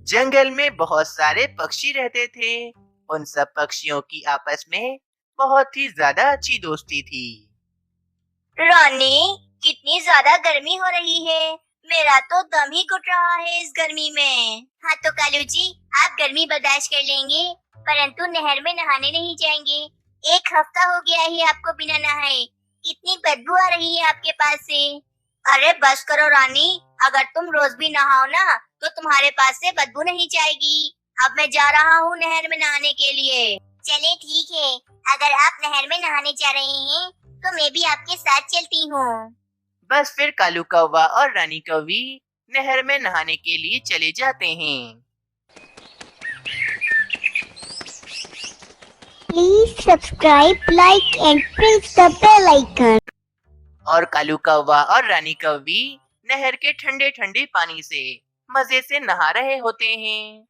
जंगल में बहुत सारे पक्षी रहते थे। उन सब पक्षियों की आपस में बहुत ही ज्यादा अच्छी दोस्ती थी। रानी, कितनी ज्यादा गर्मी हो रही है। मेरा तो दम ही घुट रहा है इस गर्मी में। हाँ तो कालू जी, आप गर्मी बर्दाश्त कर लेंगे, परंतु नहर में नहाने नहीं जाएंगे। एक हफ्ता हो गया है आपको बिना नहाए। कितनी बदबू आ रही है आपके पास से। अरे बस करो रानी, अगर तुम रोज भी नहाओ ना तो तुम्हारे पास से बदबू नहीं जाएगी। अब मैं जा रहा हूँ नहर में नहाने के लिए। चले ठीक है, अगर आप नहर में नहाने जा रहे हैं तो मैं भी आपके साथ चलती हूँ। बस फिर कालू कौवा और रानी कौवी नहर में नहाने के लिए चले जाते हैं। Please subscribe, like and press the bell icon. और कालू कौवा और रानी कौवी नहर के ठंडे ठंडे पानी से मजे से नहा रहे होते हैं।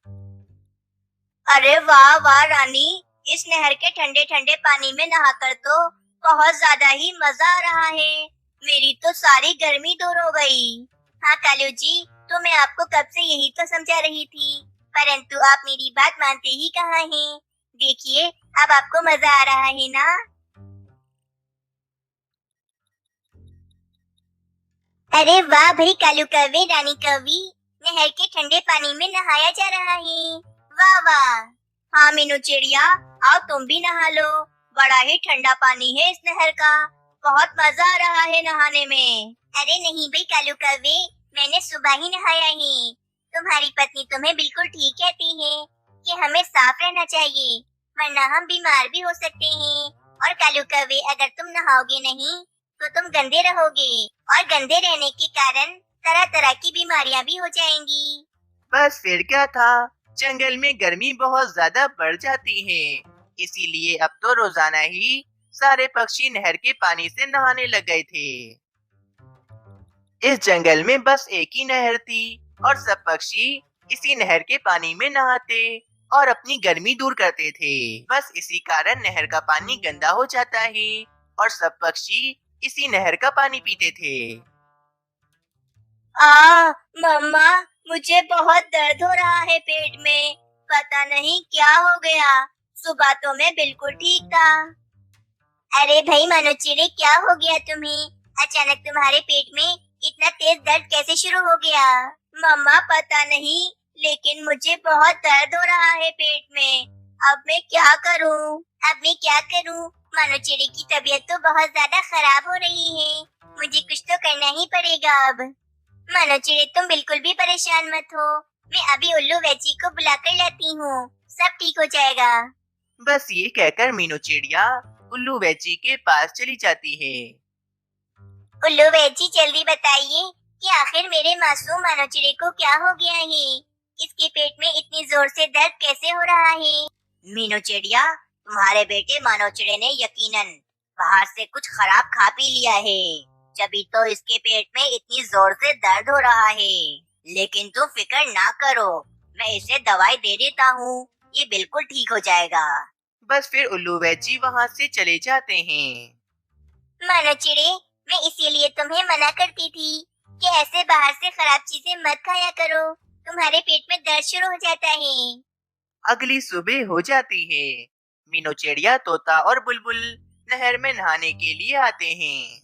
अरे वाह वाह रानी, इस नहर के ठंडे ठंडे पानी में नहाकर तो बहुत ज्यादा ही मजा आ रहा है। मेरी तो सारी गर्मी दूर हो गई। हाँ कालू जी, तो मैं आपको कब से यही तो समझा रही थी, परंतु आप मेरी बात मानते ही कहाँ हैं। देखिए, अब आपको मजा आ रहा है ना। अरे वाह भाई कालू कौवे रानी कौवी, नहर के ठंडे पानी में नहाया जा रहा है। वाह वाह। हाँ मीनू चिड़िया, आओ तुम भी नहा लो। बड़ा ही ठंडा पानी है इस नहर का। बहुत मजा आ रहा है नहाने में। अरे नहीं भाई कालू कौवे, मैंने सुबह ही नहाया है। तुम्हारी पत्नी तुम्हें बिल्कुल ठीक कहती है कि हमें साफ रहना चाहिए, वरना हम बीमार भी हो सकते हैं। और कालू कौवे, अगर तुम नहाओगे नहीं तो तुम गंदे रहोगे, और गंदे रहने के कारण तरह तरह की बीमारियां भी हो जाएंगी। बस फिर क्या था, जंगल में गर्मी बहुत ज्यादा बढ़ जाती है। इसीलिए अब तो रोजाना ही सारे पक्षी नहर के पानी से नहाने लग गए थे। इस जंगल में बस एक ही नहर थी और सब पक्षी इसी नहर के पानी में नहाते और अपनी गर्मी दूर करते थे। बस इसी कारण नहर का पानी गंदा हो जाता है और सब पक्षी इसी नहर का पानी पीते थे। मम्मा, मुझे बहुत दर्द हो रहा है पेट में। पता नहीं क्या हो गया। सुबह तो मैं बिल्कुल ठीक था। अरे भाई मनोचिरे, क्या हो गया तुम्हें? अचानक तुम्हारे पेट में इतना तेज दर्द कैसे शुरू हो गया? मम्मा पता नहीं, लेकिन मुझे बहुत दर्द हो रहा है पेट में। अब मैं क्या करूं? मनोचिरे की तबीयत तो बहुत ज्यादा खराब हो रही है। मुझे कुछ तो करना ही पड़ेगा अब। मनोचिरे, तुम बिल्कुल भी परेशान मत हो। मैं अभी उल्लू वैची को बुलाकर लाती हूँ। सब ठीक हो जाएगा। बस ये कहकर मीनू चिड़िया उल्लू वैची के पास चली जाती है। उल्लू वैची, जल्दी बताइए कि आखिर मेरे मासूम मनोचिरे को क्या हो गया है। इसके पेट में इतनी जोर से दर्द कैसे हो रहा है? मीनू चिड़िया, तुम्हारे बेटे मनोचिरे ने यकीनन बाहर से कुछ खराब खा पी लिया है, जभी तो इसके पेट में इतनी जोर से दर्द हो रहा है। लेकिन तुम फिक्र ना करो, मैं इसे दवाई दे देता हूँ, ये बिल्कुल ठीक हो जाएगा। बस फिर उल्लू वैची वहाँ से चले जाते हैं। मनोचिरे, मैं इसीलिए तुम्हें मना करती थी कि ऐसे बाहर से खराब चीजें मत खाया करो, तुम्हारे पेट में दर्द शुरू हो जाता है। अगली सुबह हो जाती है। मीनू चिड़िया, तोता और बुलबुल नहर में नहाने के लिए आते हैं।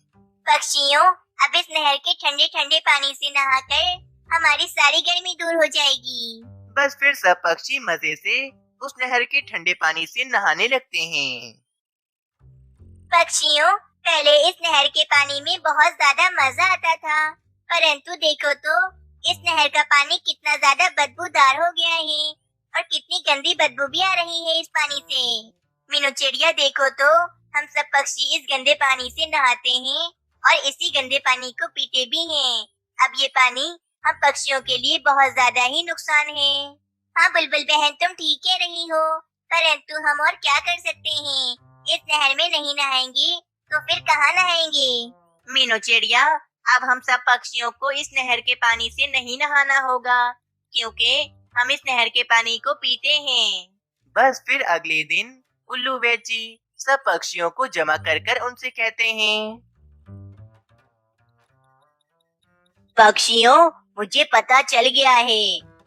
पक्षियों, अब इस नहर के ठंडे ठंडे पानी से नहाकर हमारी सारी गर्मी दूर हो जाएगी। बस फिर सब पक्षी मजे से उस नहर के ठंडे पानी से नहाने लगते हैं। पक्षियों, पहले इस नहर के पानी में बहुत ज्यादा मजा आता था, परंतु देखो तो इस नहर का पानी कितना ज्यादा बदबूदार हो गया है और कितनी गंदी बदबू भी आ रही है इस पानी से। मीनू चिड़िया, देखो तो हम सब पक्षी इस गंदे पानी से नहाते हैं और इसी गंदे पानी को पीते भी हैं। अब ये पानी हम पक्षियों के लिए बहुत ज्यादा ही नुकसान है। हाँ बुलबुल बहन, तुम ठीक कह रही हो, परंतु हम और क्या कर सकते हैं। इस नहर में नहीं नहाएंगे तो फिर कहाँ नहाएंगे? मीनू चिड़िया, अब हम सब पक्षियों को इस नहर के पानी से नहीं नहाना होगा, क्योंकि हम इस नहर के पानी को पीते हैं। बस फिर अगले दिन उल्लू वैची सब पक्षियों को जमा कर कर उनसे कहते हैं। पक्षियों, मुझे पता चल गया है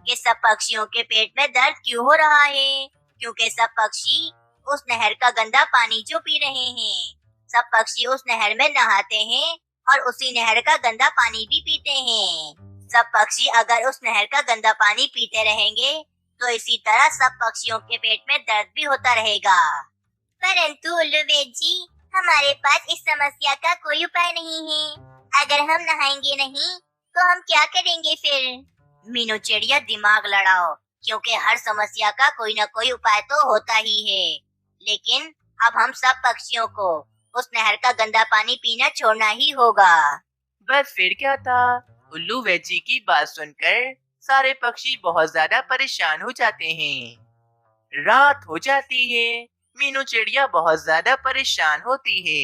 कि सब पक्षियों के पेट में दर्द क्यों हो रहा है, क्योंकि सब पक्षी उस नहर का गंदा पानी जो पी रहे हैं। सब पक्षी उस नहर में नहाते हैं और उसी नहर का गंदा पानी भी पीते हैं। सब पक्षी अगर उस नहर का गंदा पानी पीते रहेंगे तो इसी तरह सब पक्षियों के पेट में दर्द भी होता रहेगा। परंतु उल्लू बेट जी, हमारे पास इस समस्या का कोई उपाय नहीं है। अगर हम नहाएंगे नहीं तो हम क्या करेंगे फिर? मीनू चिड़िया, दिमाग लड़ाओ, क्योंकि हर समस्या का कोई न कोई उपाय तो होता ही है। लेकिन अब हम सब पक्षियों को उस नहर का गंदा पानी पीना छोड़ना ही होगा। बस फिर क्या था, उल्लू वेजी की बात सुनकर सारे पक्षी बहुत ज्यादा परेशान हो जाते हैं। रात हो जाती है। मीनू चिड़िया बहुत ज्यादा परेशान होती है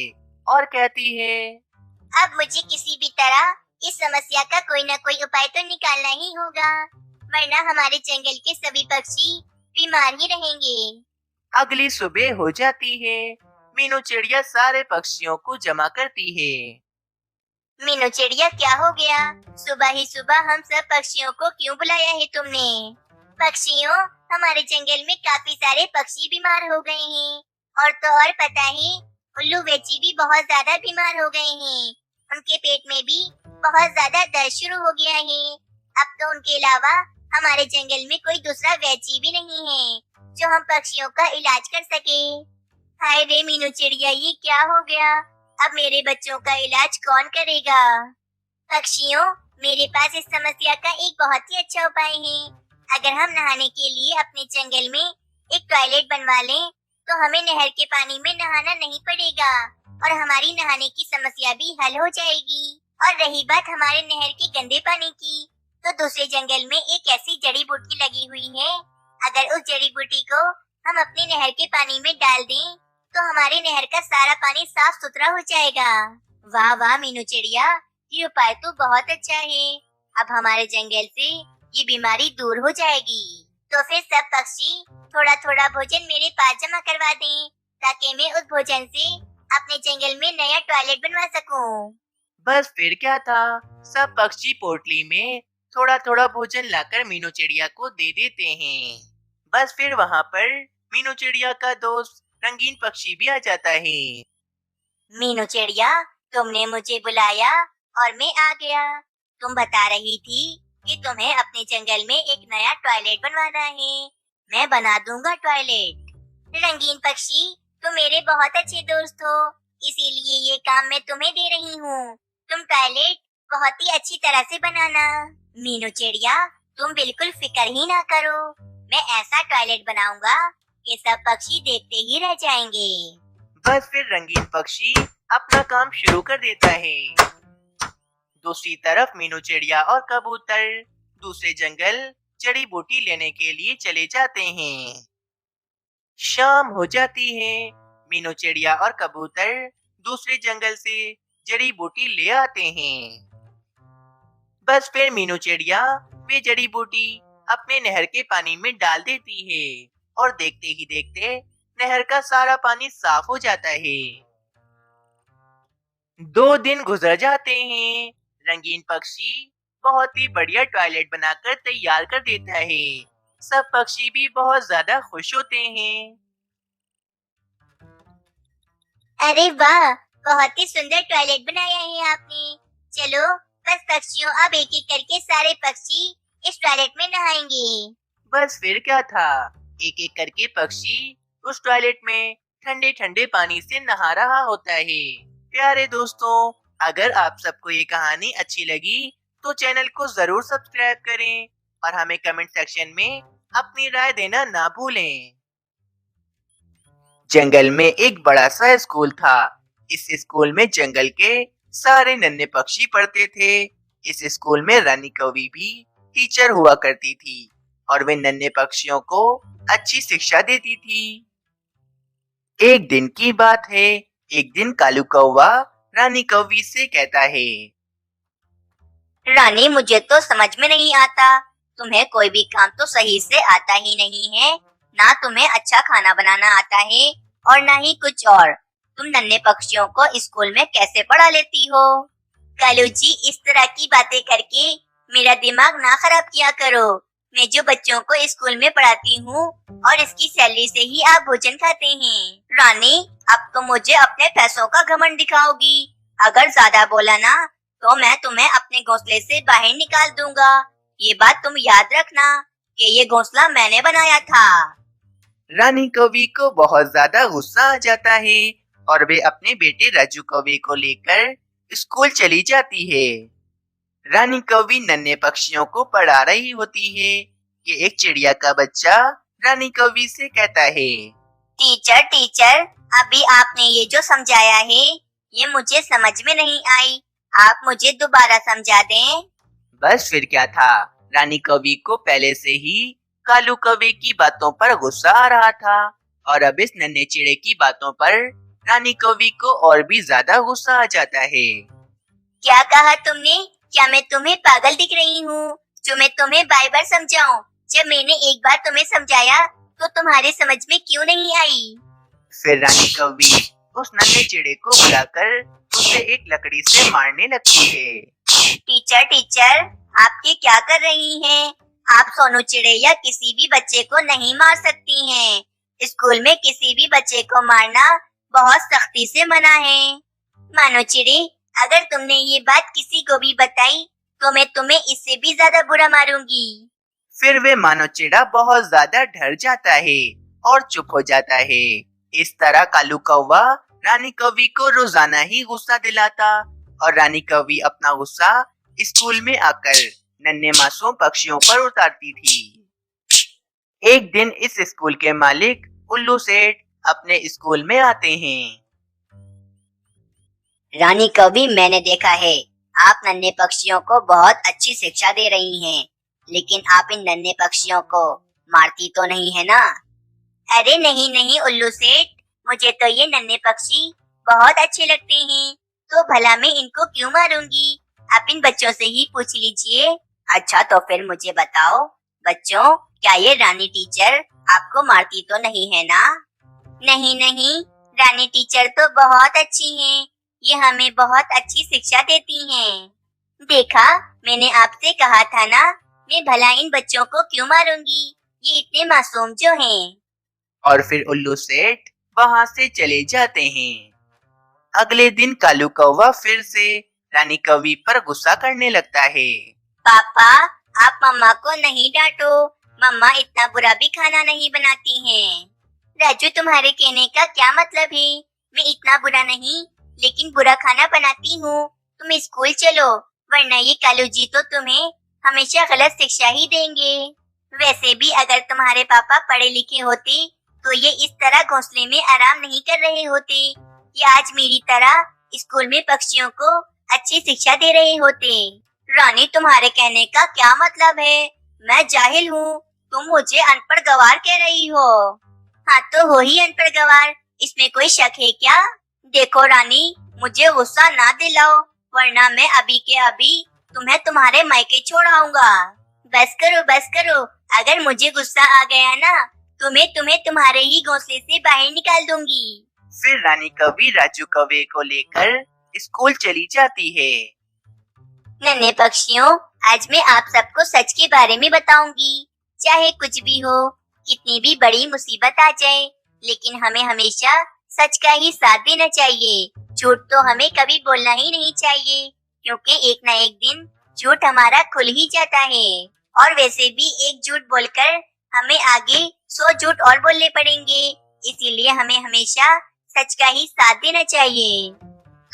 और कहती है, अब मुझे किसी भी तरह इस समस्या का कोई न कोई उपाय तो निकालना ही होगा, वरना हमारे जंगल के सभी पक्षी बीमार ही रहेंगे। अगली सुबह हो जाती है। मीनू चिड़िया सारे पक्षियों को जमा करती है। मीनू चिड़िया, क्या हो गया? सुबह ही सुबह हम सब पक्षियों को क्यों बुलाया है तुमने? पक्षियों, हमारे जंगल में काफी सारे पक्षी बीमार हो गए हैं और तो और पता है, उल्लू वेची भी बहुत ज्यादा बीमार हो गए हैं। उनके पेट में भी बहुत ज्यादा दर्द शुरू हो गया है। अब तो उनके अलावा हमारे जंगल में कोई दूसरा वेची भी नहीं है जो हम पक्षियों का इलाज कर सके। हाय रे मीनू चिड़िया, ये क्या हो गया? अब मेरे बच्चों का इलाज कौन करेगा? पक्षियों, मेरे पास इस समस्या का एक बहुत ही अच्छा उपाय है। अगर हम नहाने के लिए अपने जंगल में एक टॉयलेट बनवा लें तो हमें नहर के पानी में नहाना नहीं पड़ेगा और हमारी नहाने की समस्या भी हल हो जाएगी। और रही बात हमारे नहर के गंदे पानी की, तो दूसरे जंगल में एक ऐसी जड़ी बूटी लगी हुई है। अगर उस जड़ी बूटी को हम अपने नहर के पानी में डाल दें तो हमारे नहर का सारा पानी साफ सुथरा हो जाएगा। वाह वाह मीनू चिड़िया, ये उपाय तो बहुत अच्छा है। अब हमारे जंगल से ये बीमारी दूर हो जाएगी। तो फिर सब पक्षी थोड़ा थोड़ा भोजन मेरे पास जमा करवा दें ताकि मैं उस भोजन से अपने जंगल में नया टॉयलेट बनवा सकूं। बस फिर क्या था, सब पक्षी पोटली में थोड़ा थोड़ा भोजन लाकर मीनू चिड़िया को दे देते हैं। बस फिर वहाँ पर मीनू चिड़िया का दोस्त रंगीन पक्षी भी आ जाता है। मीनू चिड़िया, तुमने मुझे बुलाया और मैं आ गया। तुम बता रही थी कि तुम्हें अपने जंगल में एक नया टॉयलेट बनवाना है। मैं बना दूंगा टॉयलेट। रंगीन पक्षी, तुम मेरे बहुत अच्छे दोस्त हो, इसीलिए ये काम मैं तुम्हें दे रही हूँ। तुम टॉयलेट बहुत ही अच्छी तरह से बनाना। मीनू चिड़िया, तुम बिल्कुल फिक्र ही ना करो। मैं ऐसा टॉयलेट बनाऊंगा कि सब पक्षी देखते ही रह जाएंगे। बस फिर रंगीन पक्षी अपना काम शुरू कर देता है। दूसरी तरफ मीनू चिड़िया और कबूतर दूसरे जंगल जड़ी बूटी लेने के लिए चले जाते हैं। शाम हो जाती है। मीनू चिड़िया और कबूतर दूसरे जंगल से जड़ी बूटी ले आते हैं। बस फिर मीनू चिड़िया वे जड़ी बूटी अपने नहर के पानी में डाल देती है और देखते ही देखते नहर का सारा पानी साफ हो जाता है। 2 दिन गुजर जाते हैं। रंगीन पक्षी बहुत ही बढ़िया टॉयलेट बनाकर तैयार कर देता है। सब पक्षी भी बहुत ज्यादा खुश होते हैं। अरे वाह, बहुत ही सुंदर टॉयलेट बनाया है आपने। चलो बस पक्षियों, अब एक एक करके सारे पक्षी इस टॉयलेट में नहाएंगे। बस फिर क्या था, एक एक करके पक्षी उस टॉयलेट में ठंडे ठंडे पानी से नहा रहा होता है। प्यारे दोस्तों, अगर आप सबको ये कहानी अच्छी लगी तो चैनल को जरूर सब्सक्राइब करें और हमें कमेंट सेक्शन में अपनी राय देना ना भूलें। जंगल में एक बड़ा सा स्कूल था। इस स्कूल में जंगल के सारे नन्हे पक्षी पढ़ते थे। इस स्कूल में रानी कौवी भी टीचर हुआ करती थी और वे नन्हे पक्षियों को अच्छी शिक्षा देती थी। एक दिन की बात है। एक दिन कालू कौवा रानी कौवी से कहता है, रानी, मुझे तो समझ में नहीं आता, तुम्हें कोई भी काम तो सही से आता ही नहीं है। ना तुम्हें अच्छा खाना बनाना आता है और ना ही कुछ और। तुम नन्हे पक्षियों को स्कूल में कैसे पढ़ा लेती हो? कालू जी, इस तरह की बातें करके मेरा दिमाग ना खराब किया करो। मैं जो बच्चों को स्कूल में पढ़ाती हूँ और इसकी सैलरी से ही आप भोजन खाते हैं। रानी, अब तो मुझे अपने पैसों का घमंड दिखाओगी। अगर ज्यादा बोला ना तो मैं तुम्हें अपने घोंसले से बाहर निकाल दूंगा। ये बात तुम याद रखना कि ये घोंसला मैंने बनाया था। रानी कौवी को बहुत ज्यादा गुस्सा आ जाता है और वे अपने बेटे राजू कौवे को लेकर स्कूल चली जाती है। रानी कौवी नन्हे पक्षियों को पढ़ा रही होती है कि एक चिड़िया का बच्चा रानी कौवी से कहता है, टीचर टीचर, अभी आपने ये जो समझाया है ये मुझे समझ में नहीं आई। आप मुझे दोबारा समझा दें। बस फिर क्या था, रानी कौवी को पहले से ही कालू कौवे की बातों पर गुस्सा आ रहा था और अब इस नन्हे चिड़े की बातों पर रानी कौवी को और भी ज्यादा गुस्सा आ जाता है। क्या कहा तुमने? क्या मैं तुम्हें पागल दिख रही हूँ जो मैं तुम्हें बार बार समझाऊं? जब मैंने एक बार तुम्हें समझाया तो तुम्हारे समझ में क्यों नहीं आई? फिर रानी कौवी उस नन्हे चिड़े को बुलाकर उसे एक लकड़ी से मारने लगती है। टीचर टीचर, आप ये क्या कर रही हैं? आप सोनू चिड़े या किसी भी बच्चे को नहीं मार सकती हैं। स्कूल में किसी भी बच्चे को मारना बहुत सख्ती से मना है। मानो चिड़े, अगर तुमने ये बात किसी को भी बताई तो मैं तुम्हें इससे भी ज्यादा बुरा मारूंगी। फिर वे मानो चिड़ा बहुत ज्यादा डर जाता है और चुप हो जाता है। इस तरह कालू कौवा रानी कौवी को रोजाना ही गुस्सा दिलाता और रानी कौवी अपना गुस्सा स्कूल में आकर नन्हे मासूम पक्षियों पर उतारती थी। एक दिन इस स्कूल के मालिक उल्लू सेठ अपने स्कूल में आते हैं। रानी कौवी, मैंने देखा है आप नन्हे पक्षियों को बहुत अच्छी शिक्षा दे रही हैं, लेकिन आप इन नन्हे पक्षियों को मारती तो नहीं है ना? अरे नहीं नहीं उल्लू सेठ, मुझे तो ये नन्हे पक्षी बहुत अच्छे लगते हैं, तो भला मैं इनको क्यों मारूंगी? आप इन बच्चों से ही पूछ लीजिए। अच्छा तो फिर मुझे बताओ बच्चों, क्या ये रानी टीचर आपको मारती तो नहीं है ना? नहीं नहीं, रानी टीचर तो बहुत अच्छी हैं। ये हमें बहुत अच्छी शिक्षा देती हैं। देखा, मैंने आपसे कहा था ना, मैं भला इन बच्चों को क्यों मारूंगी? ये इतने मासूम जो हैं। और फिर उल्लू सेठ वहाँ से चले जाते हैं। अगले दिन कालू कौवा फिर से रानी कौवी पर गुस्सा करने लगता है। पापा, आप मम्मा को नहीं डांटो। मम्मा इतना बुरा भी खाना नहीं बनाती हैं। राजू, तुम्हारे कहने का क्या मतलब है? मैं इतना बुरा नहीं, लेकिन बुरा खाना बनाती हूँ। तुम स्कूल चलो, वरना ये कालू जी तो तुम्हें हमेशा गलत शिक्षा ही देंगे। वैसे भी अगर तुम्हारे पापा पढ़े लिखे होते तो ये इस तरह घोंसले में आराम नहीं कर रहे होते। ये आज मेरी तरह स्कूल में पक्षियों को अच्छी शिक्षा दे रहे होते। रानी, तुम्हारे कहने का क्या मतलब है? मैं जाहिल हूँ, तुम मुझे अनपढ़ गवार कह रही हो। हाँ तो हो ही अनपढ़ गवार, इसमें कोई शक है क्या? देखो रानी, मुझे गुस्सा ना दिलाओ, वरना मैं अभी के अभी तुम्हें तुम्हारे मायके छोड़ आऊंगा। बस करो, अगर मुझे गुस्सा आ गया ना तो मैं तुम्हें तुम्हारे ही घोंसले से बाहर निकाल दूंगी। फिर रानी कौवी राजू कौवे को लेकर स्कूल चली जाती है। नन्हे पक्षियों, आज मैं आप सबको सच के बारे में बताऊंगी। चाहे कुछ भी हो, कितनी भी बड़ी मुसीबत आ जाए, लेकिन हमें हमेशा सच का ही साथ देना चाहिए। झूठ तो हमें कभी बोलना ही नहीं चाहिए, क्योंकि एक न एक दिन झूठ हमारा खुल ही जाता है। और वैसे भी एक झूठ बोलकर हमें आगे 100 झूठ और बोलने पड़ेंगे। इसीलिए हमें हमेशा सच का ही साथ देना चाहिए।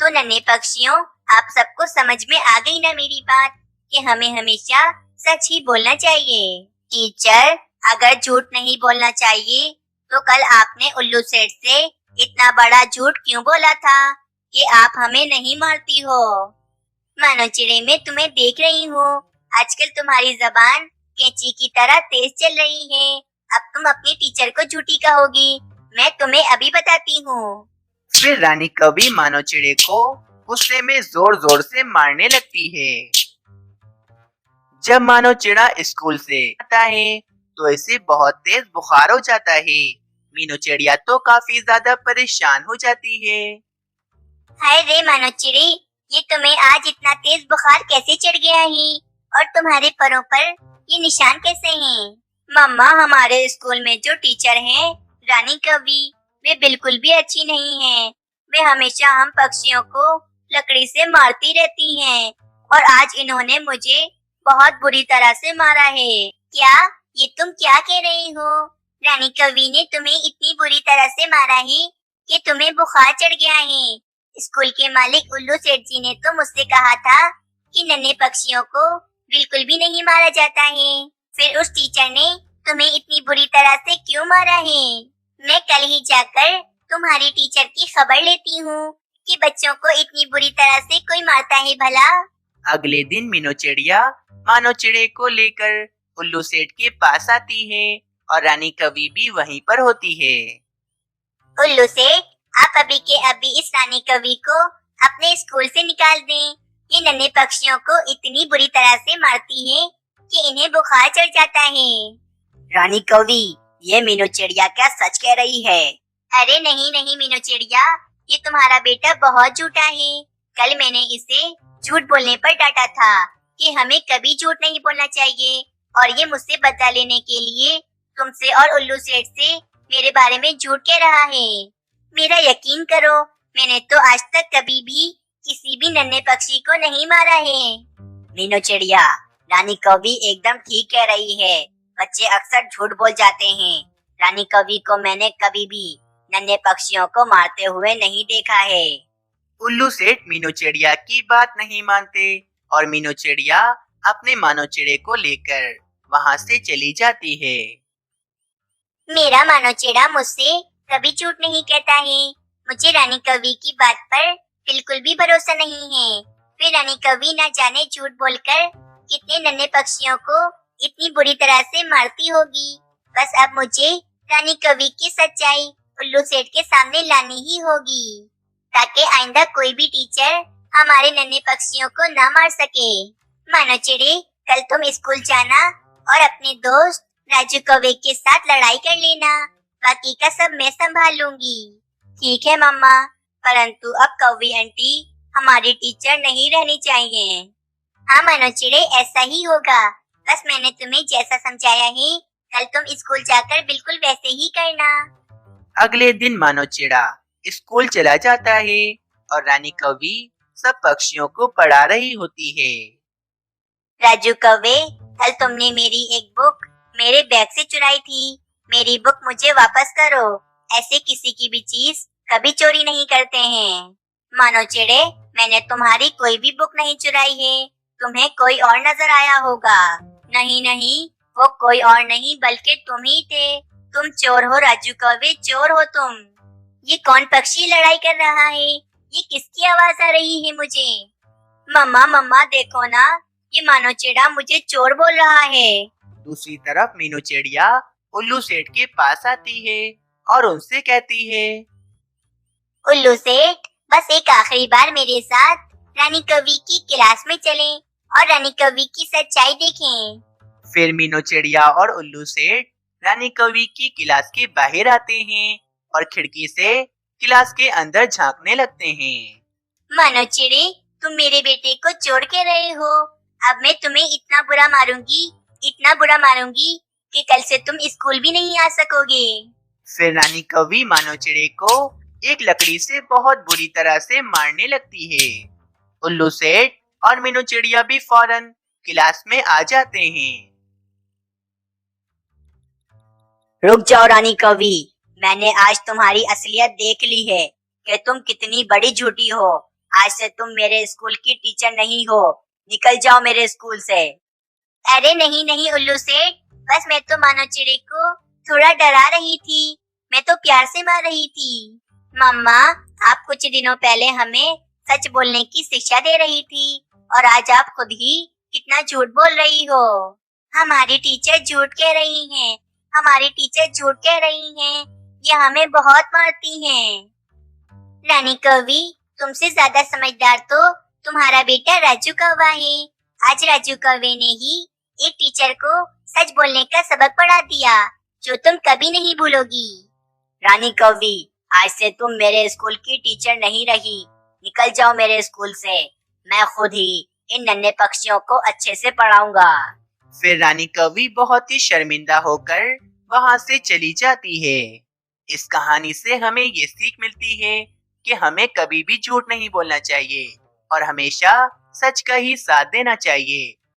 तो नन्हे पक्षियों, आप सबको समझ में आ गई ना मेरी बात कि हमें हमेशा सच ही बोलना चाहिए। टीचर, अगर झूठ नहीं बोलना चाहिए तो कल आपने उल्लू सेठ से इतना बड़ा झूठ क्यों बोला था कि आप हमें नहीं मारती हो? मानो चिड़े, मैं तुम्हें देख रही हूँ, आजकल तुम्हारी जबान कैंची की तरह तेज चल रही है। अब तुम अपनी टीचर को झूठी कहोगी। मैं तुम्हें अभी बताती हूँ। फिर रानी कौवी मानो चिड़े को गुस्से में जोर जोर से मारने लगती है। जब मानो चिड़ा स्कूल से आता है तो इसे बहुत तेज बुखार हो जाता है। मीनू चिड़िया तो काफी ज्यादा परेशान हो जाती है। हाय रे मानो चिड़े, ये तुम्हें आज इतना तेज बुखार कैसे चढ़ गया है? और तुम्हारे परों पर ये निशान कैसे हैं? मम्मा, हमारे स्कूल में जो टीचर हैं रानी कवि, वे बिल्कुल भी अच्छी नहीं हैं। वे हमेशा हम पक्षियों को लकड़ी से मारती रहती हैं और आज इन्होंने मुझे बहुत बुरी तरह से मारा है। क्या? ये तुम क्या कह रही हो? रानी कवि ने तुम्हें इतनी बुरी तरह से मारा है कि तुम्हें बुखार चढ़ गया है। स्कूल के मालिक उल्लू सेठ जी ने तो मुझसे कहा था कि नन्हे पक्षियों को बिल्कुल भी नहीं मारा जाता है। फिर उस टीचर ने तुम्हें इतनी बुरी तरह से क्यों मारा है? मैं कल ही जाकर तुम्हारी टीचर की खबर लेती हूँ कि बच्चों को इतनी बुरी तरह से कोई मारता है भला। अगले दिन मीनू चिड़िया मानो चिड़े को लेकर उल्लू सेठ के पास आती है और रानी कवि भी वहीं पर होती है। उल्लू सेठ, आप अभी के अभी इस रानी कवि को अपने स्कूल से निकाल दें। ये नन्हे पक्षियों को इतनी बुरी तरह से मारती है कि इन्हें बुखार चढ़ जाता है। रानी कवि, ये मीनू चिड़िया क्या सच कह रही है? अरे नहीं नहीं मीनू चिड़िया, ये तुम्हारा बेटा बहुत झूठा है। कल मैंने इसे झूठ बोलने पर डांटा था कि हमें कभी झूठ नहीं बोलना चाहिए और ये मुझसे बदला लेने के लिए तुमसे और उल्लू सेठ से मेरे बारे में झूठ कह रहा है। मेरा यकीन करो, मैंने तो आज तक कभी भी किसी भी नन्हे पक्षी को नहीं मारा है। मीनू चिड़िया, रानी कवि एकदम ठीक कह रही है। बच्चे अक्सर झूठ बोल जाते हैं। रानी कवि को मैंने कभी भी नन्हे पक्षियों को मारते हुए नहीं देखा है। उल्लू सेठ मीनू चिड़िया की बात नहीं मानते और मीनू चिड़िया अपने मानो चिड़े को लेकर वहाँ से चली जाती है। मेरा मानो चिड़ा मुझसे कभी झूठ नहीं कहता है। मुझे रानी कवि की बात पर बिल्कुल भी भरोसा नहीं है। फिर रानी कवि न जाने झूठ बोलकर कितने नन्हे पक्षियों को इतनी बुरी तरह से मारती होगी। बस अब मुझे रानी कवि की सच्चाई उल्लू सेठ के सामने लानी ही होगी ताकि आइंदा कोई भी टीचर हमारे नन्हे पक्षियों को न मार सके। मानो चिड़े, कल तुम स्कूल जाना और अपने दोस्त राजू कौवे के साथ लड़ाई कर लेना। बाकी का सब मैं संभाल लूंगी। ठीक है मम्मा, परंतु अब कौवी आंटी हमारी टीचर नहीं रहनी चाहिए। हाँ मानो चिड़े, ऐसा ही होगा। बस मैंने तुम्हें जैसा समझाया है, कल तुम स्कूल जाकर बिल्कुल वैसे ही करना। अगले दिन मानो चिड़ा स्कूल चला जाता है और रानी कवि सब पक्षियों को पढ़ा रही होती है। राजू कौवे, कल तुमने मेरी एक बुक मेरे बैग से चुराई थी। मेरी बुक मुझे वापस करो। ऐसे किसी की भी चीज कभी चोरी नहीं करते हैं। मानो चिड़े, मैंने तुम्हारी कोई भी बुक नहीं चुराई है। तुम्हें कोई और नजर आया होगा। नहीं नहीं, वो कोई और नहीं बल्कि तुम ही थे। तुम चोर हो राजू कौवे, चोर हो तुम। ये कौन पक्षी लड़ाई कर रहा है? ये किसकी आवाज आ रही है मुझे? मम्मा मम्मा देखो ना, ये मानो चिड़ा मुझे चोर बोल रहा है। दूसरी तरफ मीनू चिड़िया उल्लू सेठ के पास आती है और उनसे कहती है, उल्लू सेठ, बस एक आखिरी बार मेरे साथ रानी कवि की क्लास में चलें और रानी कवि की सच्चाई देखें। फिर मीनू चिड़िया और उल्लू सेठ रानी कवि की क्लास के बाहर आते हैं और खिड़की से क्लास के अंदर झांकने लगते हैं। मानो चिड़े, तुम मेरे बेटे को चोर कह रहे हो। अब मैं तुम्हें इतना बुरा मारूंगी कि कल से तुम स्कूल भी नहीं आ सकोगे। फिर रानी कवि मानो चिड़े को एक लकड़ी से बहुत बुरी तरह से मारने लगती है। उल्लू सेठ और मीनू चिड़िया भी फौरन क्लास में आ जाते हैं। रुक जाओ रानी कवि, मैंने आज तुम्हारी असलियत देख ली है कि तुम कितनी बड़ी झूठी हो। आज से तुम मेरे स्कूल की टीचर नहीं हो। निकल जाओ मेरे स्कूल से। अरे नहीं नहीं उल्लू सेठ, बस मैं तो मानो चिड़े को थोड़ा डरा रही थी। मैं तो प्यार से मार रही थी। मम्मा, आप कुछ दिनों पहले हमें सच बोलने की शिक्षा दे रही थी और आज आप खुद ही कितना झूठ बोल रही हो। हमारी टीचर झूठ कह रही हैं। ये हमें बहुत मारती हैं। रानी कवि, तुमसे ज्यादा समझदार तो तुम्हारा बेटा राजू कौवा है। आज राजू कौवे ने ही एक टीचर को सच बोलने का सबक पढ़ा दिया, जो तुम कभी नहीं भूलोगी। रानी कवि, आज से तुम मेरे स्कूल की टीचर नहीं रही। निकल जाओ मेरे स्कूल से। मैं खुद ही इन नन्हे पक्षियों को अच्छे से पढ़ाऊंगा। फिर रानी कौवी बहुत ही शर्मिंदा होकर वहाँ से चली जाती है। इस कहानी से हमें ये सीख मिलती है कि हमें कभी भी झूठ नहीं बोलना चाहिए और हमेशा सच का ही साथ देना चाहिए।